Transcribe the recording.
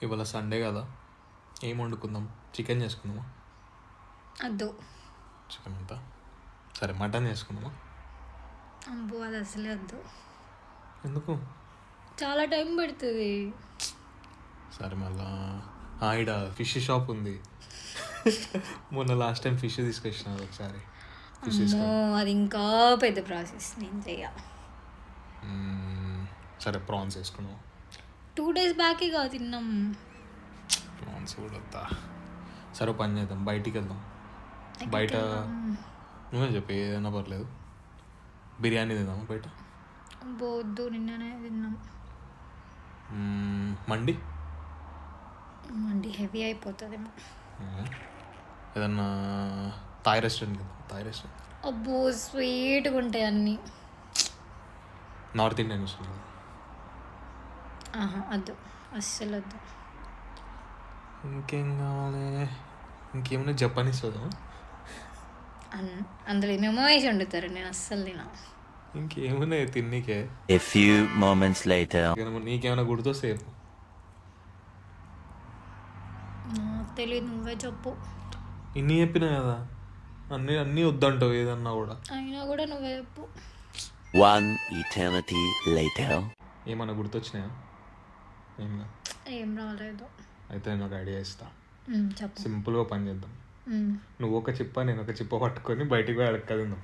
ఇవాళ సండే కదా, ఏం వండుకుందాం? చికెన్ చేసుకుందామా? అద్దు. చికెన్ అంతా సరే, మటన్ చేసుకుందామా? అబ్బో అది అసలే వద్దు, ఎందుకు? చాలా టైం పడుతుంది. సరే మళ్ళా ఈడ ఫిష్ షాప్ ఉంది. మొన్న లాస్ట్ టైం ఫిష్ తీసుకొచ్చినారు ఒకసారి. ఫిష్ అమ్మో అది ఇంకా పెద్ద ప్రాసెస్, నేను చెయ్య. సరే ప్రాన్స్ వేసుకున్నాం. 2 days బ్యాకే కాదు తిన్నాం. ప్రాన్స్ కూడా వద్దా? సరే పని చేద్దాం, బయటికి వెళ్దాం. బయట నువ్వే చెప్పి, ఏదైనా పర్లేదు. బిర్యానీ తిందాం బయట. అబ్బో వద్దు, నిన్ననే తిన్నాం. మండి మండి హెవీ అయిపోతుందేమో. ఏదన్నా థాయ్ రెస్టారెంట్కి వెళ్దాం. థాయ్ రెస్టారెంట్ అబ్బో స్వీట్గా ఉంటాయి అన్నీ. North Indian restaurant. వద్దు, అస్సలు వద్దు. ఇంకేం కావాలి? ఇంకేమైనా జపానీస్ వద్దామా? అందులో ఏమేమో వేసి వండుతారు, నేను అస్సలు తినా. ఇంకేమైనా తిన్నీకే. A few moments later. నీకేమైనా గుర్తో సేపు? నాకు తెలియదు, నువ్వే చెప్పు. ఇన్ని చెప్పినా కదా, అన్నీ వద్దంటావు ఏదన్నా కూడా. అయినా కూడా నువ్వే చెప్పు. One eternity later. ఏమన్నా గుర్తొచ్చినాయా? ఏమన్నా? ఏం రాలేదు. అయితే నేను ఒక ఐడియా ఇస్తా. చెప్పు. సింపుల్గా పని చేద్దాం. నువ్వు ఒక చిప్ప, నేను ఒక చిప్ప పట్టుకొని బయటికి పోయి అడక్క తిందాం.